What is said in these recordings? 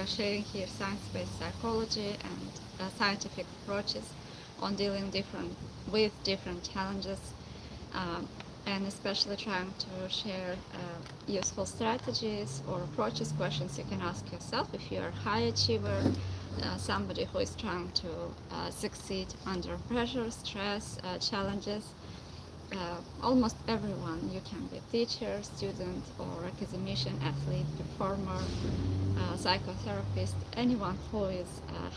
sharing here science-based psychology and scientific approaches on dealing with different challenges, um, and especially trying to share useful strategies or approaches, questions you can ask yourself if you're a high achiever, somebody who is trying to succeed under pressure, stress, challenges. Almost everyone. You can be a teacher, student, or academician, athlete, performer, psychotherapist, anyone who is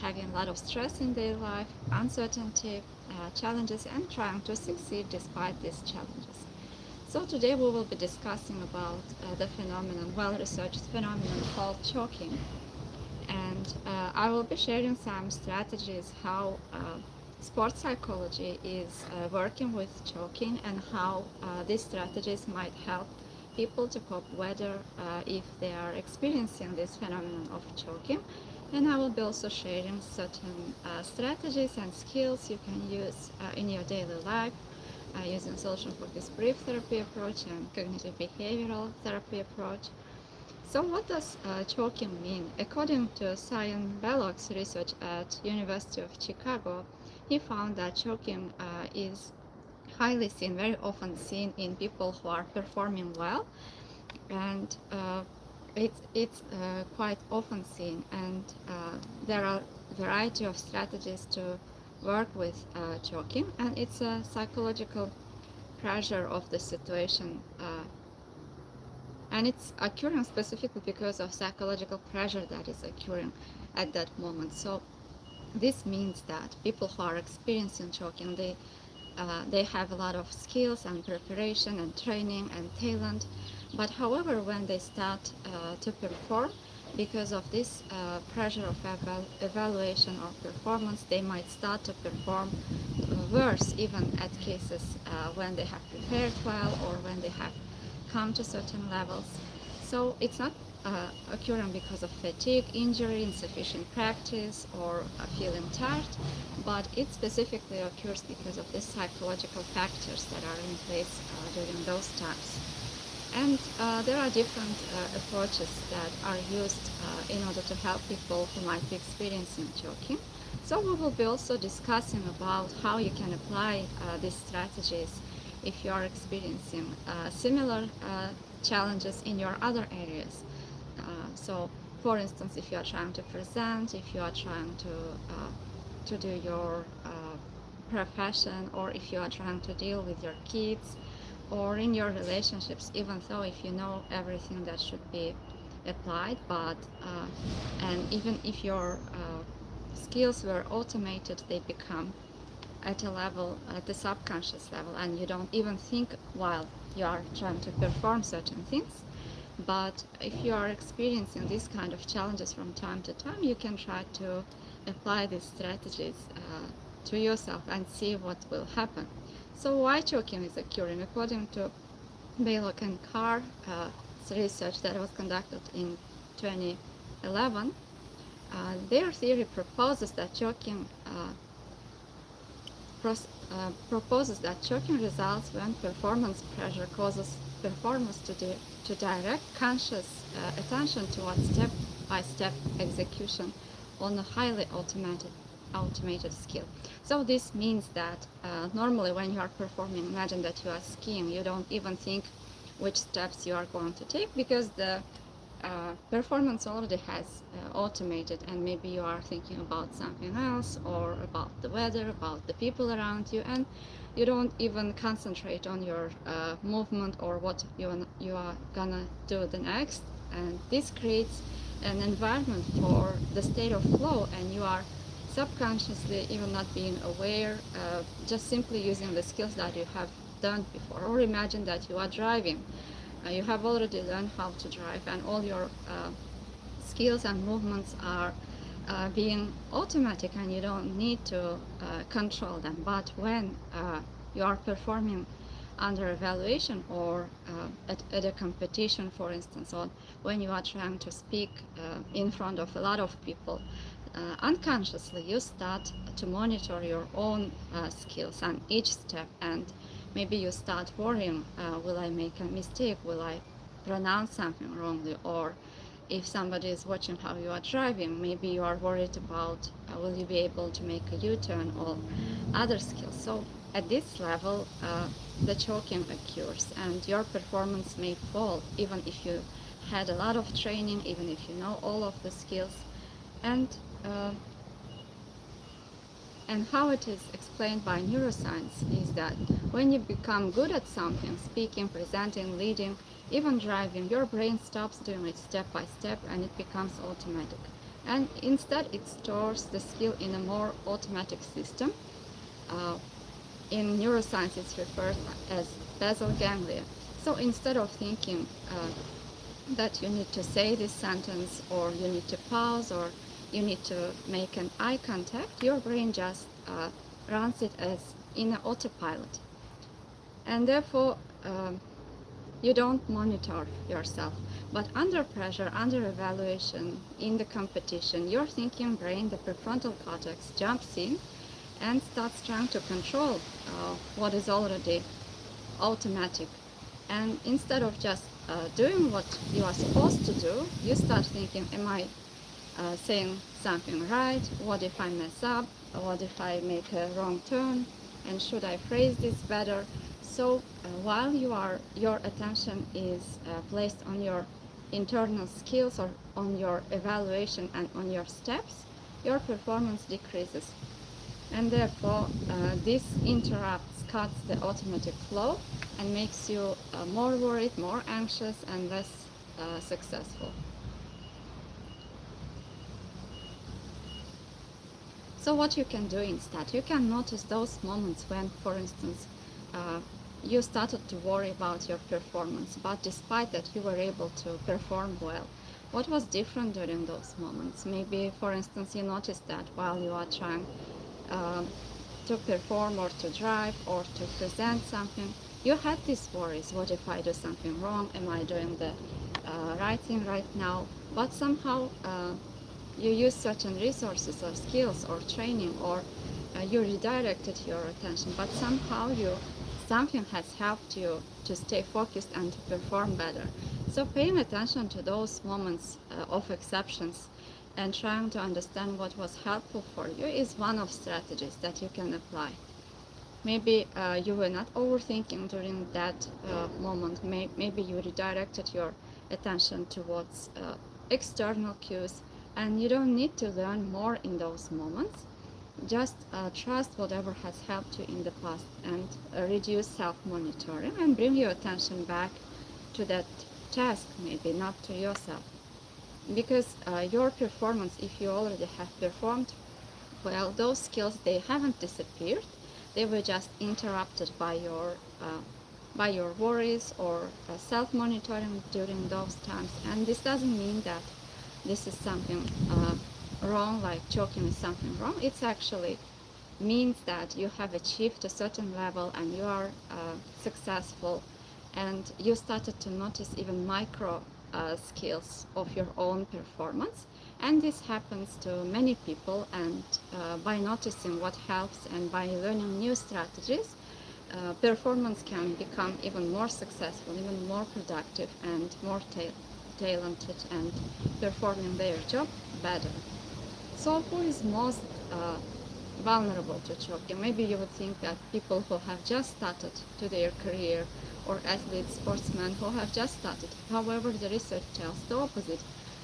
having a lot of stress in their life, uncertainty, challenges, and trying to succeed despite these challenges. So today we will be discussing about the phenomenon, well-researched phenomenon called choking. And I will be sharing some strategies how sports psychology is working with choking and how these strategies might help people to cope better if they are experiencing this phenomenon of choking. And I will be also sharing certain strategies and skills you can use in your daily life using solution focused brief therapy approach and cognitive behavioral therapy approach. So what does choking mean? According to Cyan Belloch's research at University of Chicago, he found that choking is highly seen, very often seen in people who are performing well, and it's quite often seen, and there are a variety of strategies to work with choking, and it's a psychological pressure of the situation, and it's occurring specifically because of psychological pressure that is occurring at that moment. So this means that people who are experiencing choking, they have a lot of skills and preparation and training and talent, but however when they start to perform, because of this pressure of evaluation or performance, they might start to perform worse, even at cases when they have prepared well or when they have come to certain levels. So it's not occurring because of fatigue, injury, insufficient practice, or feeling tired, but it specifically occurs because of the psychological factors that are in place during those times. And there are different approaches that are used in order to help people who might be experiencing choking. So we will be also discussing about how you can apply these strategies if you are experiencing similar challenges in your other areas. So, for instance, if you are trying to present, if you are trying to do your profession, or if you are trying to deal with your kids, or in your relationships, even though if you know everything that should be applied, but and even if your skills were automated, they become at a level, at the subconscious level, and you don't even think while you are trying to perform certain things. But if you are experiencing these kind of challenges from time to time, you can try to apply these strategies to yourself and see what will happen. So why choking is occurring? According to Baylock and Carr, research that was conducted in 2011, their theory proposes that choking results when performance pressure causes performers to direct conscious attention towards step-by-step execution on a highly automated skill. So this means that normally when you are performing, imagine that you are skiing, you don't even think which steps you are going to take because the performance already has automated, and maybe you are thinking about something else or about the weather, about the people around you, and you don't even concentrate on your movement or what you are gonna do the next. And this creates an environment for the state of flow, and you are subconsciously even not being aware, just simply using the skills that you have done before. Or imagine that you are driving. You have already learned how to drive, and all your skills and movements are being automatic, and you don't need to control them. But when you are performing under evaluation or at a competition, for instance, or when you are trying to speak in front of a lot of people, unconsciously you start to monitor your own skills and each step, and maybe you start worrying, will I make a mistake, will I pronounce something wrongly, or if somebody is watching how you are driving, maybe you are worried about will you be able to make a U-turn or other skills. So at this level, the choking occurs and your performance may fall even if you had a lot of training, even if you know all of the skills. And uh, and how it is explained by neuroscience is that when you become good at something, speaking, presenting, leading, even driving, your brain stops doing it step by step and it becomes automatic. And instead, it stores the skill in a more automatic system. Uh, in neuroscience, it's referred as basal ganglia. So instead of thinking that you need to say this sentence or you need to pause or you need to make an eye contact, your brain just runs it as in an autopilot. And therefore, you don't monitor yourself. But under pressure, under evaluation, in the competition, your thinking brain, the prefrontal cortex, jumps in and starts trying to control what is already automatic. And instead of just doing what you are supposed to do, you start thinking, am I saying something right? What if I mess up? What if I make a wrong turn? And should I phrase this better? So while your attention is placed on your internal skills or on your evaluation and on your steps, your performance decreases. And therefore, this interrupts, cuts the automatic flow and makes you more worried, more anxious, and less successful. So what you can do instead, you can notice those moments when, for instance, uh, you started to worry about your performance, but despite that you were able to perform well. What was different during those moments? Maybe, for instance, you noticed that while you are trying uh, to perform or to drive or to present something, you had these worries. What if I do something wrong? Am I doing the right thing right now? But somehow you use certain resources or skills or training or you redirected your attention, but somehow something has helped you to stay focused and to perform better. So paying attention to those moments of exceptions and trying to understand what was helpful for you is one of strategies that you can apply. Maybe you were not overthinking during that moment. Maybe you redirected your attention towards external cues, and you don't need to learn more in those moments. Just trust whatever has helped you in the past and reduce self-monitoring and bring your attention back to that task, maybe not to yourself. Because your performance, if you already have performed well, those skills, they haven't disappeared. They were just interrupted by your worries or self-monitoring during those times. And this doesn't mean that this is something wrong, like choking is something wrong. It's actually means that you have achieved a certain level and you are successful, and you started to notice even micro skills of your own performance. And this happens to many people, and by noticing what helps and by learning new strategies, performance can become even more successful, even more productive and more talented and performing their job better. So who is most vulnerable to choking? Maybe you would think that people who have just started to their career, or athletes, sportsmen who have just started. However, the research tells the opposite.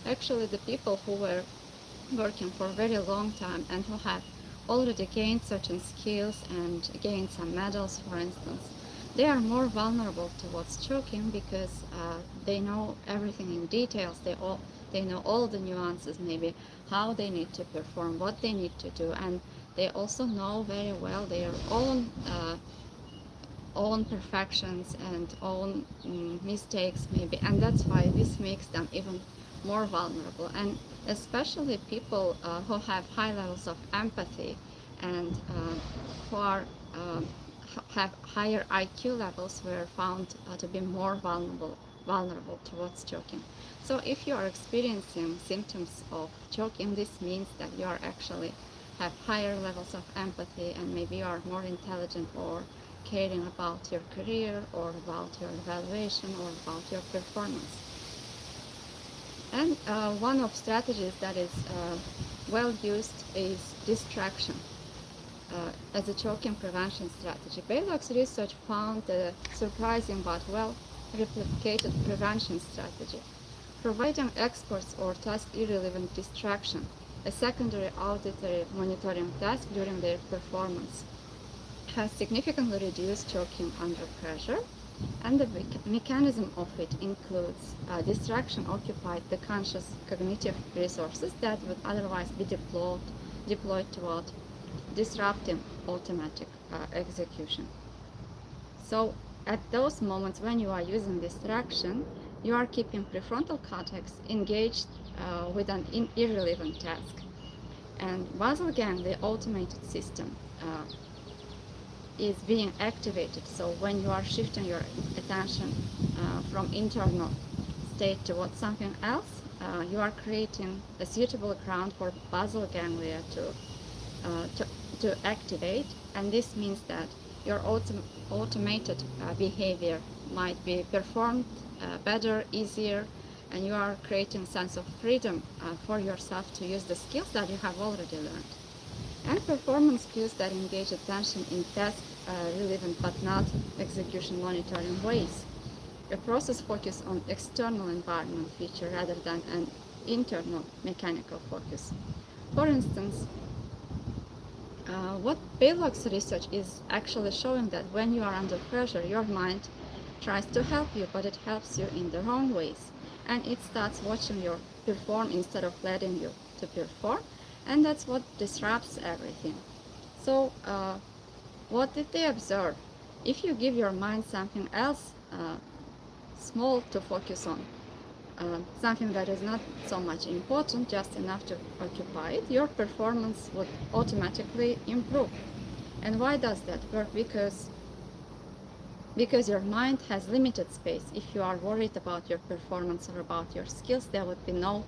Actually, the people who were working for a very long time and who have already gained certain skills and gained some medals, for instance, they are more vulnerable towards choking because they know everything in details. They know all the nuances, maybe how they need to perform, what they need to do, and they also know very well their own perfections and own mistakes, maybe, and that's why this makes them even more vulnerable. And especially people who have high levels of empathy and who are have higher IQ levels were found to be more vulnerable towards choking. So if you are experiencing symptoms of choking, this means that you are actually have higher levels of empathy and maybe you are more intelligent or caring about your career or about your evaluation or about your performance. And one of strategies that is well used is distraction as a choking prevention strategy. Baylock's research found a surprising but well replicated prevention strategy, providing experts or task irrelevant distraction, a secondary auditory monitoring task during their performance, has significantly reduced choking under pressure, and the mechanism of it includes distraction occupied the conscious cognitive resources that would otherwise be deployed toward disrupting automatic execution. So at those moments when you are using distraction, you are keeping prefrontal cortex engaged with an irrelevant task. And basal gang, the automated system, is being activated. So when you are shifting your attention from internal state towards something else, you are creating a suitable ground for basal ganglia to activate, and this means that your automated behavior might be performed better, easier, and you are creating a sense of freedom for yourself to use the skills that you have already learned. And performance cues that engage attention in task relevant but not execution monitoring ways. A process focus on external environment feature rather than an internal mechanical focus. For instance, what Baylock's research is actually showing that when you are under pressure, your mind tries to help you, but it helps you in the wrong ways. And it starts watching you perform instead of letting you to perform. And that's what disrupts everything. So what did they observe? If you give your mind something else small to focus on, something that is not so much important, just enough to occupy it, your performance would automatically improve. And why does that work? Because your mind has limited space. If you are worried about your performance or about your skills, there would be no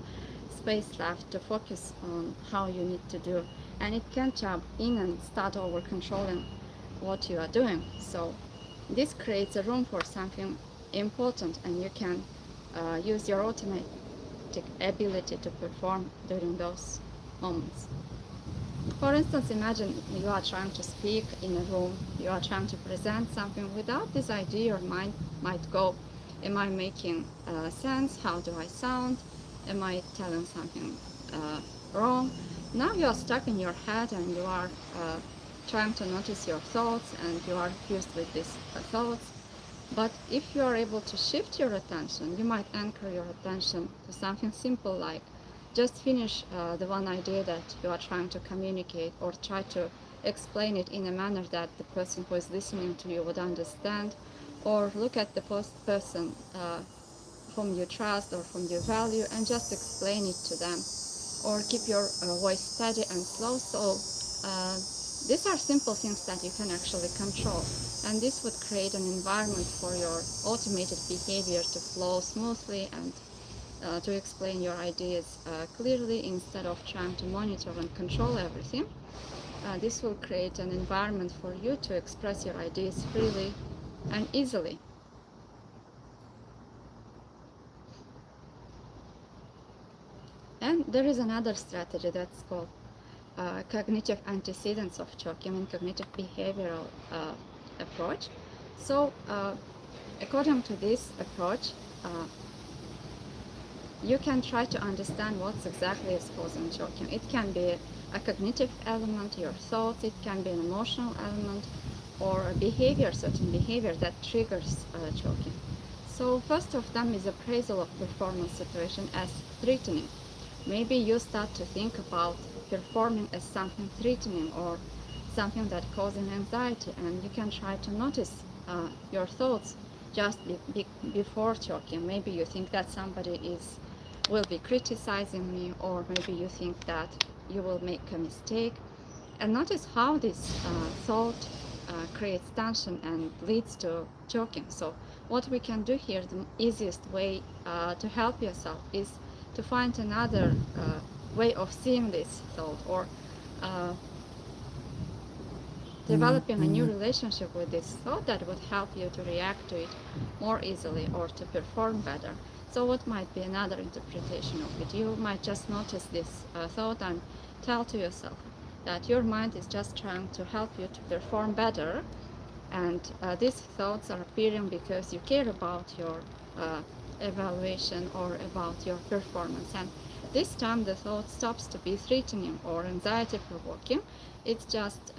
space left to focus on how you need to do, and it can jump in and start over controlling what you are doing. So this creates a room for something important, and you can use your automatic ability to perform during those moments. For instance, imagine you are trying to speak in a room, you are trying to present something. Without this idea, your mind might go, am I making sense? How do I sound? Am I telling something wrong? Now you are stuck in your head and you are trying to notice your thoughts, and you are fused with these thoughts. But if you are able to shift your attention, you might anchor your attention to something simple, like just finish the one idea that you are trying to communicate, or try to explain it in a manner that the person who is listening to you would understand, or look at the person whom you trust or whom you value and just explain it to them, or keep your voice steady and slow. So these are simple things that you can actually control, and this would create an environment for your automated behavior to flow smoothly and to explain your ideas clearly instead of trying to monitor and control everything. This will create an environment for you to express your ideas freely and easily. And there is another strategy that's called cognitive antecedents of choking and cognitive behavioral approach. So according to this approach, you can try to understand what's exactly is causing choking. It can be a cognitive element, your thoughts, it can be an emotional element, or a behavior, certain behavior that triggers choking. So first of them is appraisal of performance situation as threatening. Maybe you start to think about performing as something threatening or something that causes anxiety, and you can try to notice your thoughts just before choking. Maybe you think that somebody will be criticizing me, or maybe you think that you will make a mistake, and notice how this thought creates tension and leads to choking. So what we can do here, the easiest way to help yourself is to find another way of seeing this thought, or developing a new relationship with this thought that would help you to react to it more easily or to perform better. So what might be another interpretation of it? You might just notice this thought and tell to yourself that your mind is just trying to help you to perform better, and these thoughts are appearing because you care about your uh, evaluation or about your performance. And this time the thought stops to be threatening or anxiety provoking. It's just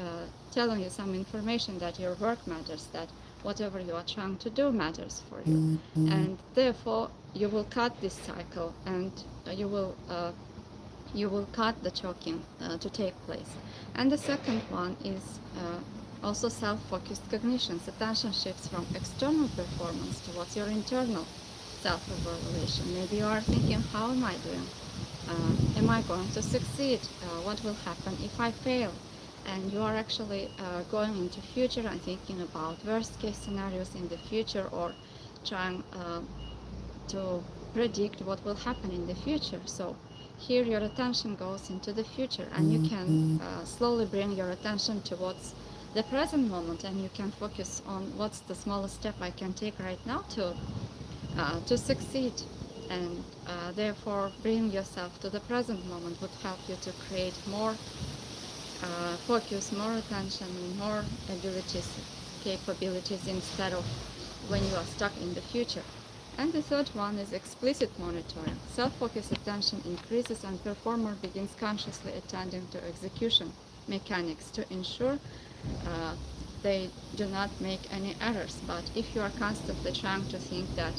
telling you some information that your work matters, that whatever you are trying to do matters for you. And therefore you will cut this cycle, and you will cut the choking to take place. And the second one is also self-focused cognition. Attention shifts from external performance towards your internal self-evaluation. Maybe you are thinking, how am I doing? Am I going to succeed? What will happen if I fail? And you are actually going into future and thinking about worst case scenarios in the future, or trying to predict what will happen in the future. So here your attention goes into the future, and you can slowly bring your attention towards the present moment, and you can focus on what's the smallest step I can take right now to succeed. And therefore bringing yourself to the present moment would help you to create more focus, more attention, more abilities, capabilities, instead of when you are stuck in the future. And the third one is explicit monitoring. Self-focused attention increases and performer begins consciously attending to execution mechanics to ensure uh, they do not make any errors. But if you are constantly trying to think that,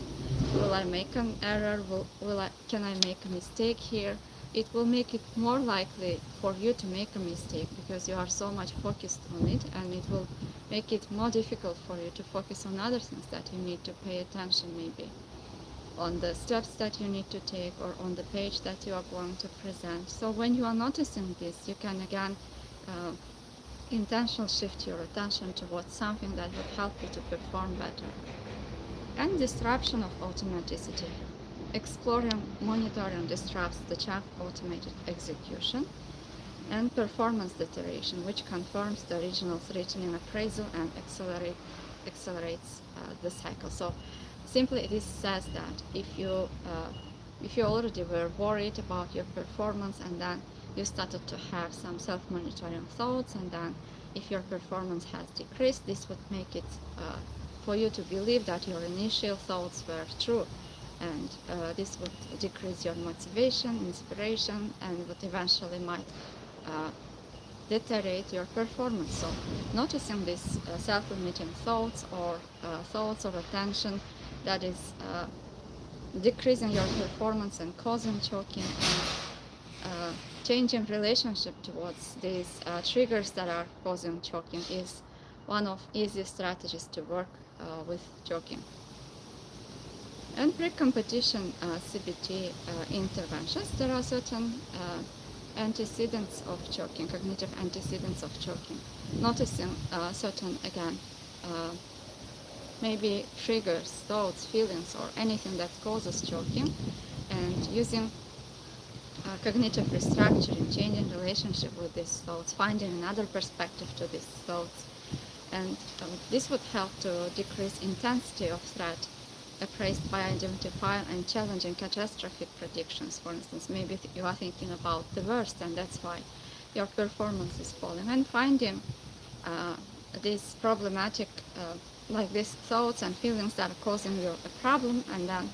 will I make an error, can I make a mistake here, it will make it more likely for you to make a mistake, because you are so much focused on it, and it will make it more difficult for you to focus on other things that you need to pay attention, maybe on the steps that you need to take, or on the page that you are going to present. So when you are noticing this, you can again uh, intentionally shift your attention towards something that would help you to perform better. And disruption of automaticity. Exploring monitoring disrupts the chain of automated execution. And performance deterioration, which confirms the original threatening appraisal and accelerates the cycle. So simply this says that if you already were worried about your performance, and then you started to have some self-monitoring thoughts, and then if your performance has decreased, this would make it for you to believe that your initial thoughts were true, and this would decrease your motivation, inspiration, and would eventually might deteriorate your performance. So noticing these self-limiting thoughts, or thoughts or attention that is decreasing your performance and causing choking, and changing relationship towards these triggers that are causing choking is one of easiest strategies to work with choking. And pre-competition CBT interventions, there are certain antecedents of choking, cognitive antecedents of choking. Noticing certain, again, maybe triggers, thoughts, feelings, or anything that causes choking, and using cognitive restructuring, changing relationship with these thoughts, finding another perspective to these thoughts. And this would help to decrease intensity of threat appraised by identifying and challenging catastrophic predictions. For instance, maybe you are thinking about the worst, and that's why your performance is falling. And finding these problematic, like these thoughts and feelings that are causing you a problem, and then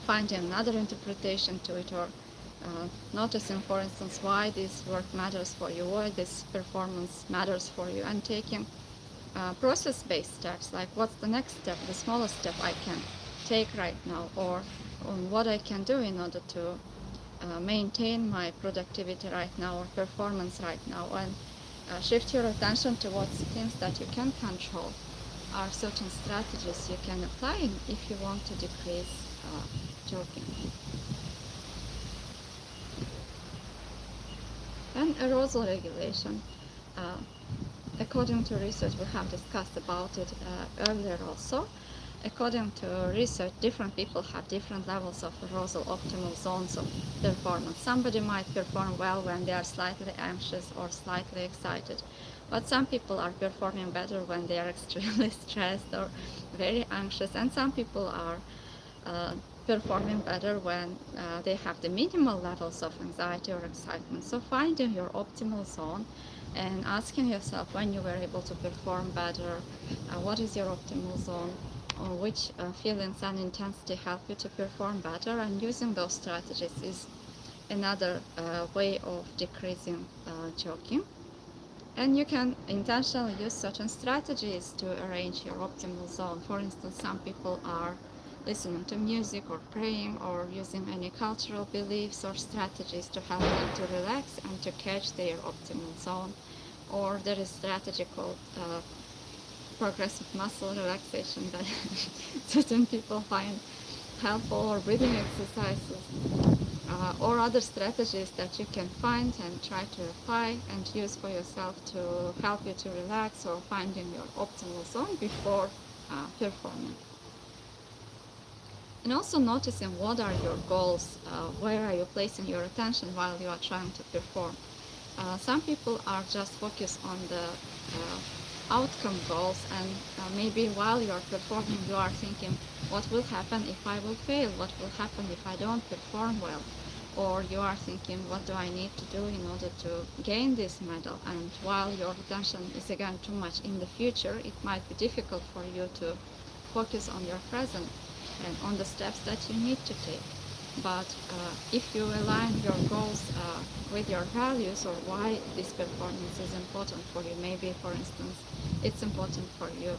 finding another interpretation to it, or noticing, for instance, why this work matters for you, why this performance matters for you, and taking process-based steps, like what's the next step, the smallest step I can take right now, or what I can do in order to maintain my productivity right now, or performance right now, and shift your attention towards things that you can control. Are certain strategies you can apply if you want to decrease choking. And arousal regulation. According to research, we have discussed about it earlier also. According to research, different people have different levels of arousal, optimal zones of performance. Somebody might perform well when they are slightly anxious or slightly excited, but some people are performing better when they are extremely stressed or very anxious, and some people are performing better when they have the minimal levels of anxiety or excitement. So finding your optimal zone and asking yourself when you were able to perform better, what is your optimal zone, or which feelings and intensity help you to perform better, and using those strategies is another way of decreasing choking. And you can intentionally use certain strategies to arrange your optimal zone. For instance, some people are listening to music or praying or using any cultural beliefs or strategies to help them to relax and to catch their optimal zone. Or there is strategy called progressive muscle relaxation that certain people find helpful, or breathing exercises, or other strategies that you can find and try to apply and use for yourself to help you to relax or finding your optimal zone before performing. And also noticing what are your goals, where are you placing your attention while you are trying to perform. Some people are just focused on the outcome goals, and maybe while you are performing you are thinking, what will happen if I will fail, what will happen if I don't perform well, or you are thinking, what do I need to do in order to gain this medal. And while your attention is again too much in the future, it might be difficult for you to focus on your present and on the steps that you need to take. But if you align your goals with your values, or why this performance is important for you, maybe for instance it's important for you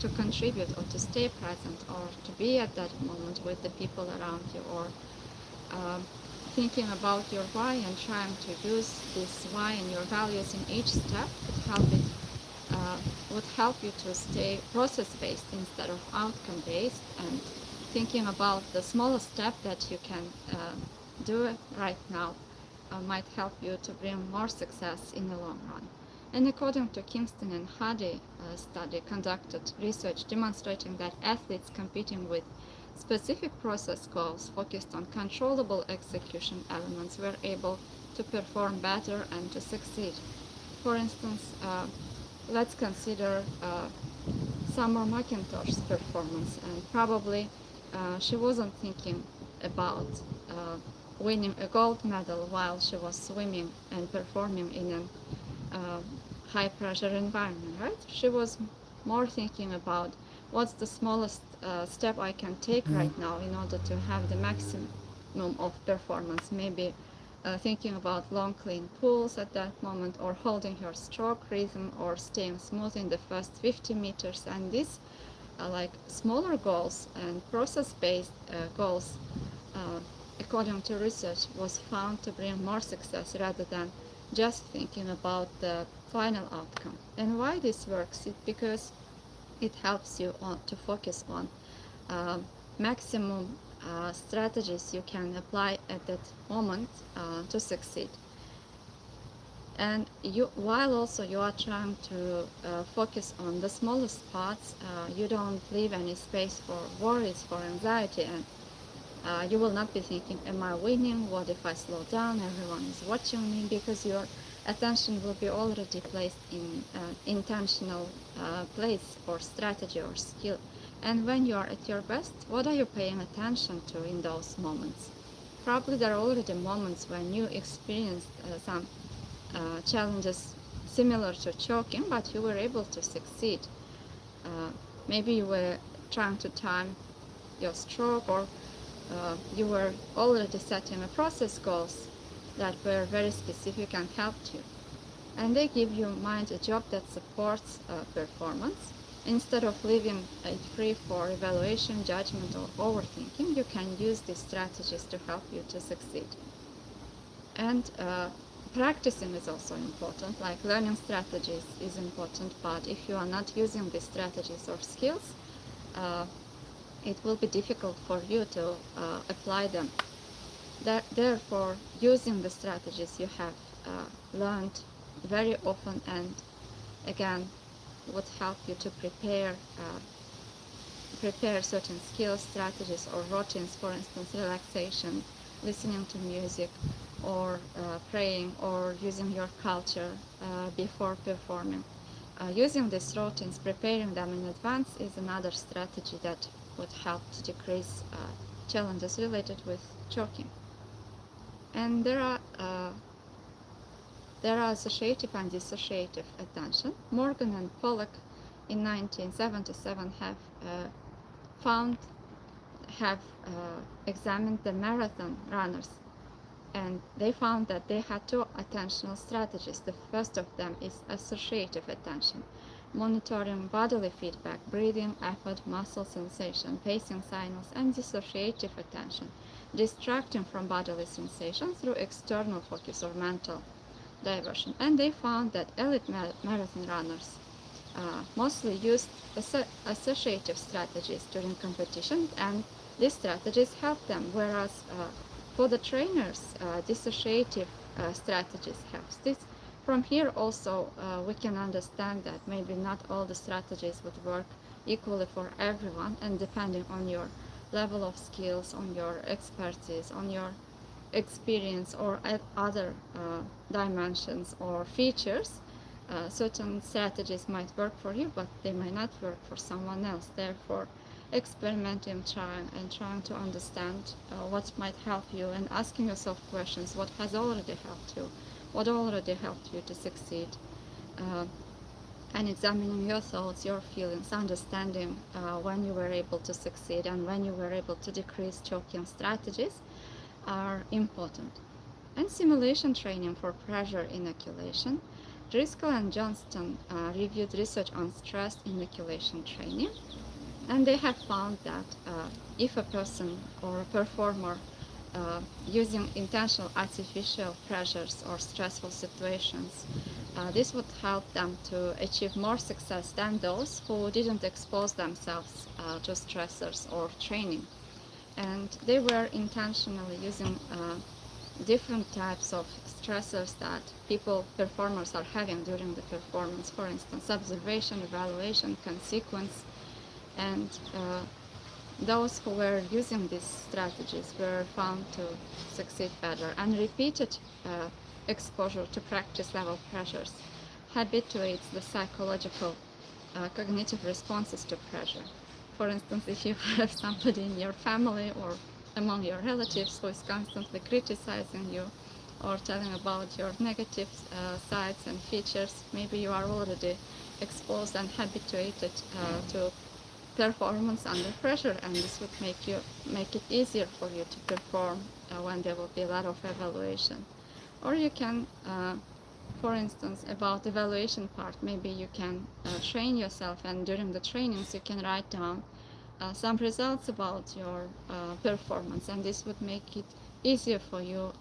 to contribute or to stay present or to be at that moment with the people around you, or thinking about your why and trying to use this why and your values in each step would help you to stay process-based instead of outcome-based, and thinking about the smallest step that you can do right now might help you to bring more success in the long run. And according to Kingston and Hardy study, conducted research demonstrating that athletes competing with specific process goals focused on controllable execution elements were able to perform better and to succeed. For instance, let's consider Summer McIntosh's performance, and probably she wasn't thinking about winning a gold medal while she was swimming and performing in a high pressure environment, right? She was more thinking about what's the smallest step I can take right now in order to have the maximum of performance. Maybe thinking about long clean pulls at that moment, or holding your stroke rhythm, or staying smooth in the first 50 meters. And these like smaller goals and process-based goals, according to research, was found to bring more success rather than just thinking about the final outcome. And why this works is because it helps you to focus on maximum strategies you can apply at that moment to succeed. And while also you are trying to focus on the smallest parts, you don't leave any space for worries, for anxiety, and you will not be thinking, am I winning? What if I slow down? Everyone is watching me, because your attention will be already placed in intentional place or strategy or skill. And when you are at your best, what are you paying attention to in those moments? Probably there are already moments when you experienced some challenges similar to choking, but you were able to succeed. Maybe you were trying to time your stroke, or you were already setting a process goals that were very specific and helped you. And they give your mind a job that supports performance. Instead of leaving it free for evaluation, judgment, or overthinking, you can use these strategies to help you to succeed. And practicing is also important, like learning strategies is important, but if you are not using these strategies or skills, it will be difficult for you to apply them. Therefore, using the strategies you have learned very often and again would help you to prepare certain skills, strategies, or routines, for instance, relaxation, listening to music, or praying, or using your culture before performing. Using these routines, preparing them in advance, is another strategy that would help to decrease challenges related with choking. And there are associative and dissociative attention. Morgan and Pollack in 1977 found have examined the marathon runners, and they found that they had two attentional strategies. The first of them is associative attention, monitoring bodily feedback, breathing, effort, muscle sensation, pacing signals, and dissociative attention, distracting from bodily sensation through external focus or mental diversion. And they found that elite marathon runners mostly used associative strategies during competition, and these strategies help them, whereas for the trainers, dissociative strategies helps. From here also we can understand that maybe not all the strategies would work equally for everyone, and depending on your level of skills, on your expertise, on your experience, or other dimensions or features, certain strategies might work for you, but they might not work for someone else. Therefore, experimenting, trying to understand what might help you, and asking yourself questions: what has already helped you, what already helped you to succeed, and examining your thoughts, your feelings, understanding when you were able to succeed and when you were able to decrease choking strategies are important. And simulation training for pressure inoculation. Driscoll and Johnston reviewed research on stress inoculation training, and they have found that if a person or a performer using intentional artificial pressures or stressful situations, this would help them to achieve more success than those who didn't expose themselves to stressors or training. And they were intentionally using different types of stressors that performers are having during the performance. For instance, observation, evaluation, consequence, and those who were using these strategies were found to succeed better. And repeated exposure to practice level pressures habituates the psychological cognitive responses to pressure. For instance, if you have somebody in your family or among your relatives who is constantly criticizing you or telling about your negative sides and features, maybe you are already exposed and habituated to performance under pressure, and this would make it easier for you to perform when there will be a lot of evaluation. Or you can for instance, about evaluation part, maybe you can train yourself, and during the trainings you can write down some results about your performance, and this would make it easier for you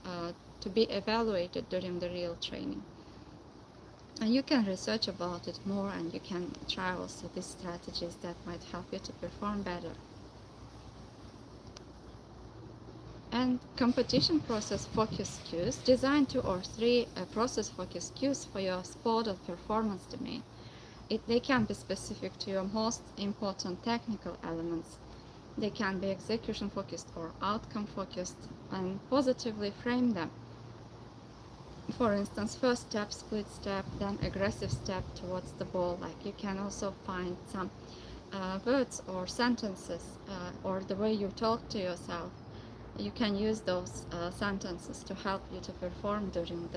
to be evaluated during the real training. And you can research about it more, and you can try also these strategies that might help you to perform better. And competition process focus cues. Design 2 or 3 process focus cues for your sport or performance domain. They can be specific to your most important technical elements. They can be execution focused or outcome focused, and positively frame them. For instance, first step, split step, then aggressive step towards the ball. Like, you can also find some words or sentences or the way you talk to yourself. You can use those sentences to help you to perform during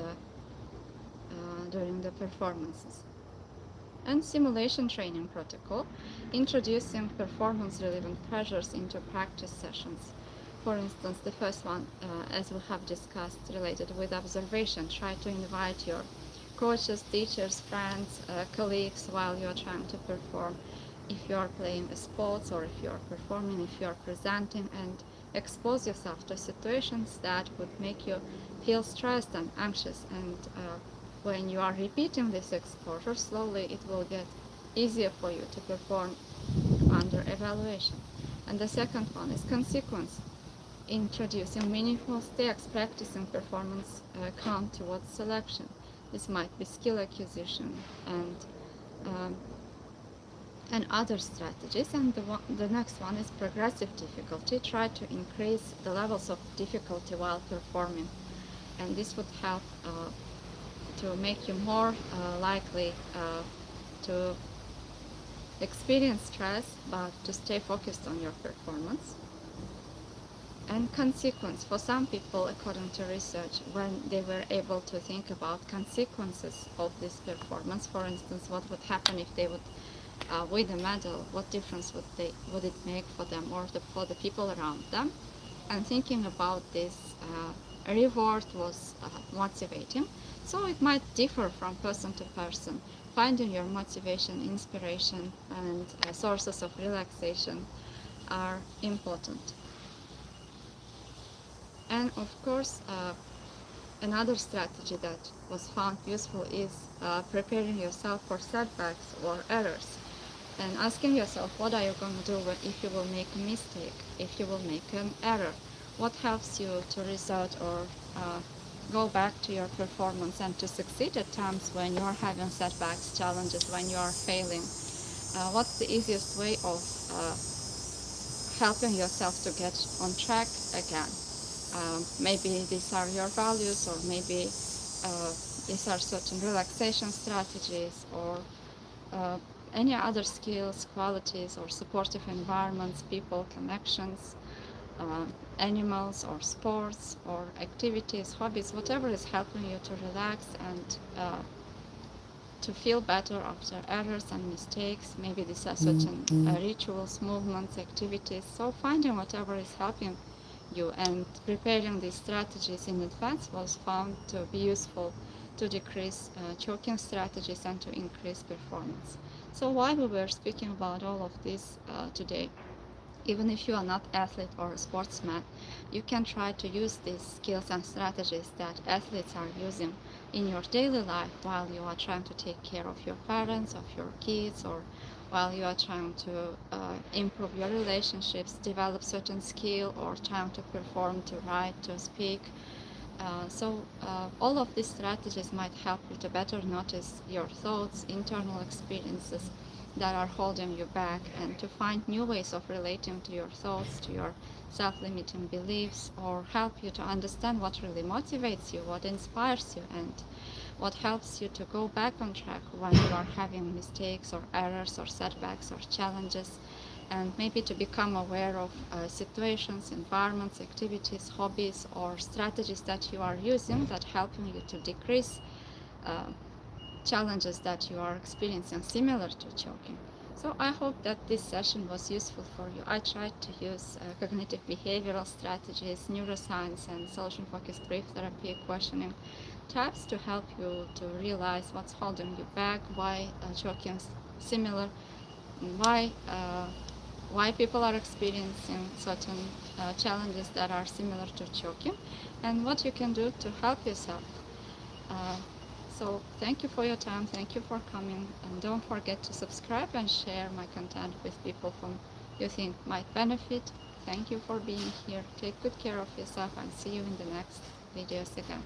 the performances. And simulation training protocol, introducing performance-relevant pressures into practice sessions. For instance, the first one, as we have discussed, related with observation. Try to invite your coaches, teachers, friends, colleagues while you are trying to perform. If you are playing a sports, or if you are performing, if you are presenting, and expose yourself to situations that would make you feel stressed and anxious. And when you are repeating this exposure, slowly it will get easier for you to perform under evaluation. And the second one is consequence, introducing meaningful stakes, practicing performance count towards selection. This might be skill acquisition and other strategies. And the next one is progressive difficulty. Try to increase the levels of difficulty while performing, and this would help to make you more likely to experience stress, but to stay focused on your performance. And consequence. For some people, according to research, when they were able to think about consequences of this performance, for instance, what would happen if they would win a medal, what difference would it make for them or for the people around them? And thinking about this reward was motivating. So it might differ from person to person. Finding your motivation, inspiration, and sources of relaxation are important. And of course, another strategy that was found useful is preparing yourself for setbacks or errors and asking yourself, what are you going to do if you will make a mistake, if you will make an error? What helps you to resort or go back to your performance and to succeed at times when you're having setbacks, challenges, when you are failing? What's the easiest way of helping yourself to get on track again? Maybe these are your values, or maybe these are certain relaxation strategies, or uh, any other skills, qualities, or supportive environments, people, connections, uh, animals, or sports, or activities, hobbies, whatever is helping you to relax and to feel better after errors and mistakes. Maybe these are certain rituals, movements, activities. So finding whatever is helping you and preparing these strategies in advance was found to be useful to decrease choking strategies and to increase performance. So while we were speaking about all of this today, even if you are not athlete or a sportsman, you can try to use these skills and strategies that athletes are using in your daily life while you are trying to take care of your parents, of your kids, or while you are trying to improve your relationships, develop certain skill, or trying to perform, to write, to speak. All of these strategies might help you to better notice your thoughts, internal experiences that are holding you back, and to find new ways of relating to your thoughts, to your self-limiting beliefs, or help you to understand what really motivates you, what inspires you, and what helps you to go back on track when you are having mistakes or errors or setbacks or challenges, and maybe to become aware of situations, environments, activities, hobbies, or strategies that you are using that helping you to decrease uh, challenges that you are experiencing similar to choking. So I hope that this session was useful for you. I tried to use cognitive behavioral strategies, neuroscience, and solution-focused brief therapy questioning types to help you to realize what's holding you back, why choking is similar, why why people are experiencing certain challenges that are similar to choking, and what you can do to help yourself. Uh, so thank you for your time, thank you for coming, and don't forget to subscribe and share my content with people whom you think might benefit. Thank you for being here. Take good care of yourself and see you in the next videos again.